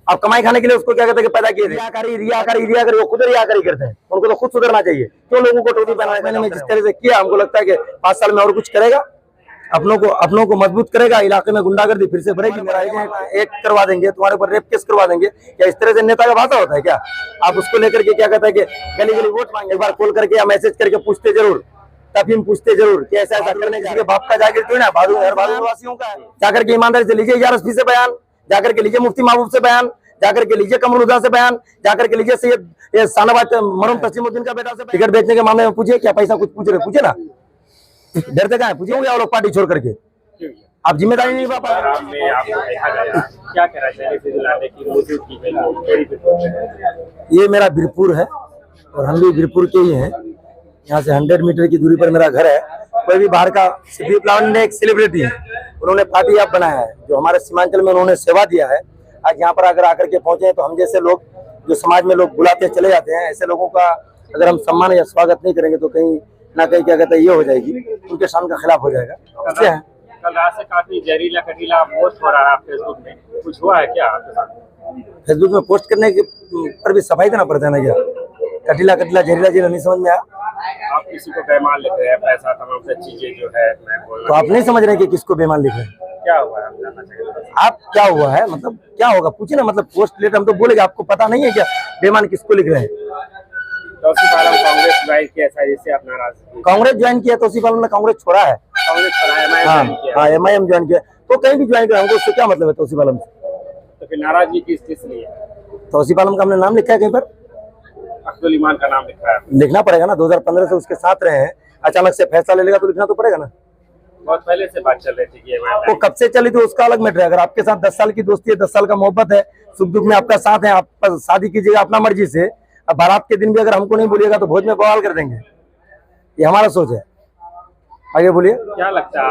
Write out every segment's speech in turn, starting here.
आप कमाई खाने के लिए उसको क्या कहते हैं कि पैदा किए रियाकारी, वो खुद रियाकारी करते हैं। उनको तो खुद सुधरना चाहिए। क्यों लोगों को टोपी पहनाने में जिस तरह से किया, हमको लगता है कि 5 साल में और कुछ करेगा, अपनों को मजबूत करेगा, इलाके में गुंडागर्दी फिर से बढ़ेगी। मेरा एक करवा देंगे, तुम्हारे ऊपर रेप केस करवा देंगे, क्या इस तरह से नेता का भाषा होता है क्या? आप उसको लेकर के क्या कहता है कि गली गली वोट मांगे, एक बार कॉल करके या मैसेज करके पूछते जरूर, तफीम पूछते जरूर कि ऐसा ऐसा करने के बाप का जाकर तो ना भादुर वासियों का है। जाकर के ईमानदारी से लीजिए यारसफी से बयान, जाकर के लीजिए मुफ्ती महबूब से बयान, जाकर के लीजिए कमरुद्दीन से बयान, जाकर के लीजिए सैयद शाहनवाज मरहूम तस्लीमुद्दीन का बेटा से टिकट बेचने के मामले में पूछिए, क्या पैसा कुछ पूछ रहे, पूछे ना, डरते क्या है? पूछे होंगे आप लोग पार्टी छोड़ करके, आप जिम्मेदारी नहीं पा पाए। ये मेरा बीरपुर है और हम भी बीरपुर के ही हैं। यहाँ से 100 मीटर की दूरी पर मेरा घर है। कोई भी बाहर का सिटी प्लान ने एक सेलिब्रिटी है, उन्होंने पार्टी ऐप बनाया है जो हमारे सीमांचल में उन्होंने सेवा दिया है। आज यहाँ पर अगर आकर के पहुंचे तो हम जैसे लोग जो समाज में लोग बुलाते चले जाते हैं, ऐसे लोगों का अगर हम सम्मान या स्वागत नहीं करेंगे तो कहीं ना कहीं क्या कहते हैं ये हो जाएगी, उनके शान का खिलाफ हो जाएगा। इसलिए कल रात से काफी जहरीला कटीला पोस्ट हो रहा है फेसबुक में, कुछ हुआ है क्या आपके साथ? फेसबुक में पोस्ट करने के पर भी सफाई देना पड़ता है ना क्या? कटीला जहरीला जीरा नहीं समझ में आया। आप किसी को बेईमान लिख रहे हैं, पैसा तमाम से चीजें जो है मैं बोल रहा तो आप नहीं समझ रहे कि किसको बेईमान लिख रहे हैं? क्या हुआ है, हम जानना चाहिए। आप क्या हुआ है मतलब क्या होगा पूछे ना, मतलब पोस्ट लेटर हम तो बोलेंगे, आपको पता नहीं है क्या बेईमान किसको लिख रहे हैं? कांग्रेस ज्वाइन किया था, जिससे आप नाराज? कांग्रेस ज्वाइन किया तो उसी बार ने कांग्रेस छोड़ा है। हाँ, MIM ज्वाइन किया तो कहीं भी ज्वाइन किया, हमको उससे क्या मतलब है तौसीफ आलम से? तो फिर नाराजगी किस लिए? तौसीफ आलम का हमने नाम लिखा है कहीं पर? अब्दुल ईमान का नाम लिखा है। लिखना पड़ेगा ना, 2015 से उसके साथ रहे हैं, अचानक से फैसला ले लेगा तो लिखना तो पड़ेगा ना। बहुत पहले से बात चल रही थी कि वो कब से चली थी उसका अलग मैटर है। अगर आपके साथ 10 साल की दोस्ती है, 10 साल का मोहब्बत है, सुख दुख में आपका साथ है, आप शादी कीजिएगा अपना मर्जी से। अब बारात के दिन भी अगर हमको नहीं बोलिएगा तो भोज में बवाल कर देंगे, ये हमारा सोच है। आगे बोलिए, क्या लगता है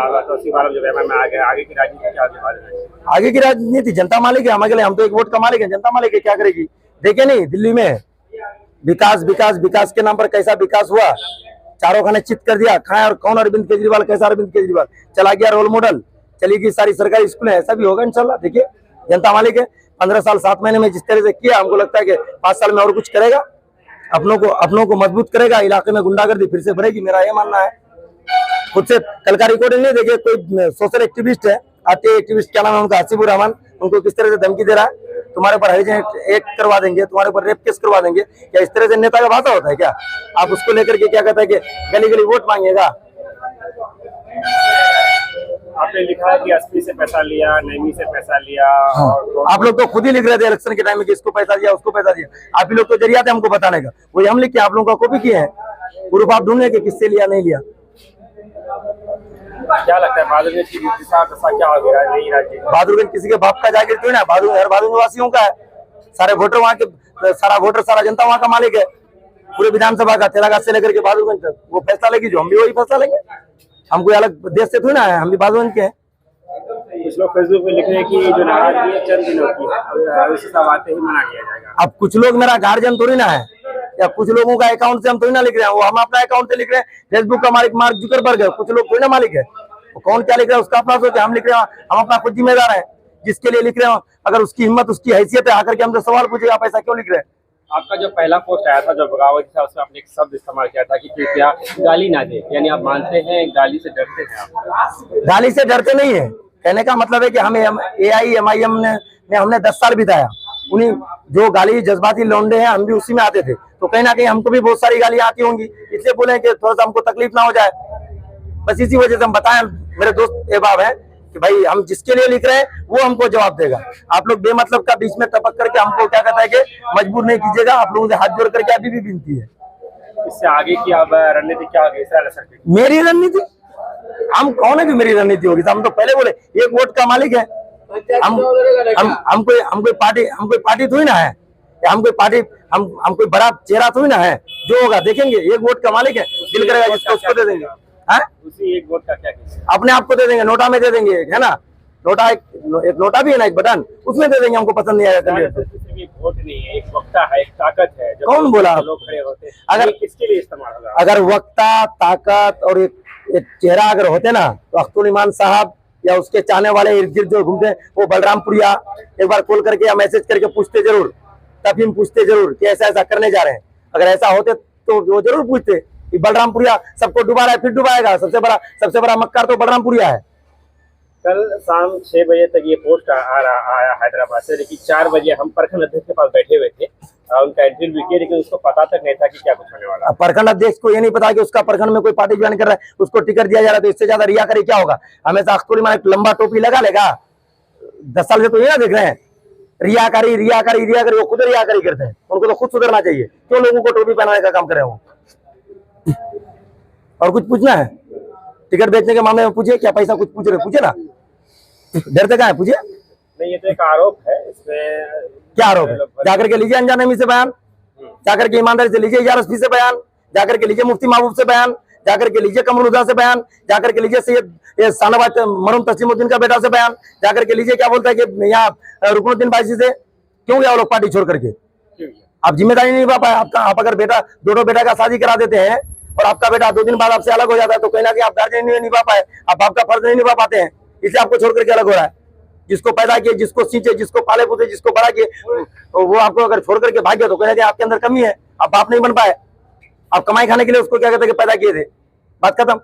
आगे की राजनीति क्या होने वाली है? आगे की राजनीति जनता मालिक है, हम तो एक वोट का मालिक है, जनता मालिक है, क्या करेगी? देखे नहीं दिल्ली में विकास के नाम पर कैसा विकास हुआ, चारों खाने चित कर दिया, खाए और कौन? अरविंद केजरीवाल। कैसा अरविंद केजरीवाल? चला गया रोल मॉडल, चली गई सारी सरकारी स्कूल है। ऐसा भी होगा इंशाल्लाह। देखिए जनता मालिक है, 15 साल 7 महीने में जिस तरह से किया, हमको लगता है कि 5 साल में और कुछ करेगा, अपनों को मजबूत करेगा, इलाके में गुंडागर्दी फिर से बढ़ेगी, मेरा ये मानना है। खुद से कल का रिकॉर्डिंग नहीं देखे, कोई सोशल एक्टिविस्ट है, आते एक्टिविस्ट क्या नाम है उनका, हसीबुर रहमान, उनको किस तरह से धमकी दे रहा है, तुम्हारे ऊपर हरिजन एक्ट करवा देंगे, तुम्हारे ऊपर रेप केस करवा देंगे, क्या इस तरह से नेता का भाषा होता है क्या? आप उसको लेकर के क्या कहता है कि गली गली वोट मांगेगा। आपने लिखा है कि एसपी से पैसा लिया, नईमी से पैसा लिया। हाँ। आप लोग तो खुद ही लिख रहे थे इलेक्शन के टाइम में कि इसको पैसा दिया, उसको पैसा दिया। आप ही लोग तो जरिया थे हमको बताने का, वही हम लिख के आप लोगों का कॉपी किए हैं, प्रूफ आप ढूंढने के किससे लिया नहीं लिया। क्या लगता है बहादुरगंज की दिशा क्या हो गया? नहीं राजनीति बहादुरगंज किसी के बाप का जागीर थोड़ी ना, बहादुरगंज वासियों का है। सारे वोटर वहाँ के, सारा जनता वहाँ का मालिक है। पूरे विधानसभा का तेलागात से लेकर के बहादुरगंज तक वो फैसला लेगी जो हम भी वही फैसला लेंगे। हम कोई अलग देश से थोड़ी ना है, हम भी बहादुरगंज के हैं। कुछ लोग फेसबुक पे लिख रहे हैं कि जो नाराजगी चंद दिनों की है, आते ही मना किया जाएगा। अब कुछ लोग मेरा गार्जियन थोड़ी ना है, या कुछ लोगों का अकाउंट से हम थोड़ी ना लिख रहे हैं, वो हम अपना अकाउंट से लिख रहे हैं। फेसबुक का मालिक मार्क जुकरबर्ग है, कुछ लोग थोड़ी ना मालिक है। वो कौन क्या लिख रहा है उसका अपना सोच है, हम लिख रहे हैं, हम अपना खुद जिम्मेदार है जिसके लिए लिख रहे हो। अगर उसकी हिम्मत, उसकी हैसियत है, आकर के हमसे सवाल पूछेगा आप ऐसा क्यों लिख रहे हैं। आपका जो पहला पोस्ट आया था जो बगावत था, उसमें आपने एक शब्द इस्तेमाल किया था कि कृपया गाली ना दे, यानी आप मानते हैं गाली से डरते हैं आप? गाली से डरते नहीं है, कहने का मतलब है कि हमें AIMIM ने हमने 10 साल बिताया, उन्हीं जो गाली जज्बाती लौंडे हैं हम भी उसी में आते थे, तो कहीं ना कहीं हमको भी बहुत सारी गालियां आती होंगी, इसलिए बोले कि थोड़ा सा हमको तकलीफ ना हो जाए, बस इसी वजह से हम बताएं। मेरे दोस्त एहबाब है कि भाई हम जिसके लिए लिख रहे हैं वो हमको जवाब देगा। आप लोग बेमतलब का बीच में टपक करके हमको क्या कहता है कि मजबूर नहीं कीजिएगा। आप लोगों से हाथ जोड़ करके अभी भी विनती है। इससे आगे की अब रणनीति क्या होगी? मेरी रणनीति, हम कौन है कि मेरी रणनीति होगी? तो हम तो पहले बोले एक वोट का मालिक है, हम कोई पार्टी थोड़ी ना है, हम कोई बड़ा चेहरा थोड़ी ना है। जो होगा देखेंगे, एक वोट का मालिक है, दिल करेगा जिसको उसको दे देंगे। उसी एक वोट का क्या अपने आप को दे देंगे, नोटा में दे देंगे, है ना, नोटा एक नोटा भी है ना, एक बटन, उसमें दे देंगे। हमको पसंद नहीं आएगा वोट नहीं है, एक वक्ता है, एक ताकत है। कौन बोला? लोग खड़े होते हैं, अगर किसके लिए इस्तेमाल होगा? अगर वक्ता, ताकत और एक चेहरा अगर होते ना तो अख्तुल ईमान साहब या उसके चाहने वाले इर्द गिर्द जो घूमते हैं वो बलरामपुरिया एक बार कॉल करके या मैसेज करके पूछते जरूर, तब हम पूछते जरूर कि ऐसा ऐसा करने जा रहे हैं। अगर ऐसा होते तो वो जरूर पूछते कि बलरामपुरिया सबको डुबा रहा है, फिर डुबाएगा। सबसे बड़ा मक्कार तो बलरामपुरिया है। कल शाम 6 बजे तक ये पोस्ट आया हैदराबाद से, लेकिन 4 बजे हम प्रखंड अध्यक्ष के पास बैठे हुए थे, उनका इंटरव्यू किया, लेकिन उसको पता तक नहीं था कि क्या कुछ होने वाला। प्रखंड अध्यक्ष को ये नहीं पता कि उसका प्रखंड में कोई पार्टी ज्वाइन कर रहा है, उसको टिकट दिया जा रहा है, तो इससे ज्यादा रियाकरी क्या होगा। हमेशा अख्तुल में एक लंबा टोपी लगा लेगा, 10 साल से तो ये ना देख रहे हैं रियाकरी रियाकरी रियाकरी। वो खुद रियाकरी करते हैं, उनको तो खुद सुधरना चाहिए। क्यों लोगों को टोपी पहनाने का काम कर रहे हो। और कुछ पूछना है टिकट बेचने के मामले में पूछिए, क्या पैसा कुछ पूछ रहे पूछे ना, डरते क्या है पूछिए। नहीं, ये तो एक आरोप है, इसमें क्या आरोप है। जाकर के लीजिए अनजाने से बयान, जाकर के ईमानदारी से लीजिए इजारत से बयान, जाकर के लीजिए मुफ्ती महबूब से बयान, जाकर के लीजिए कमरुद्दीन से बयान, जाकर के लीजिए सैयद शाहनवाज मरहूम तस्लीमुद्दीन का बेटा से बयान, जाकर के लीजिए क्या बोलता है कि यहाँ रुकनुद्दीन बायसी से। क्यों गया वो लोग पार्टी छोड़ करके। आप जिम्मेदारी नहीं निभा पाए। आप अगर बेटा दोनों बेटा का शादी करा देते हैं और आपका बेटा 2 दिन बाद आपसे अलग हो जाता है, तो कहीं ना कहीं आप गार्जियन नहीं निभा पाए, आप आपका फर्ज नहीं निभा पाते हैं, इसलिए आपको छोड़ करके अलग हो रहा है। जिसको पैदा किए, जिसको सींचे, जिसको पाले पोसे, जिसको बड़ा किए, वो आपको अगर छोड़ करके भाग गया तो कहीं ना कहीं आपके अंदर कमी है, आप बाप नहीं बन पाए। आप कमाई खाने के लिए उसको क्या कहते हैं कि पैदा किए थे, बात खत्म।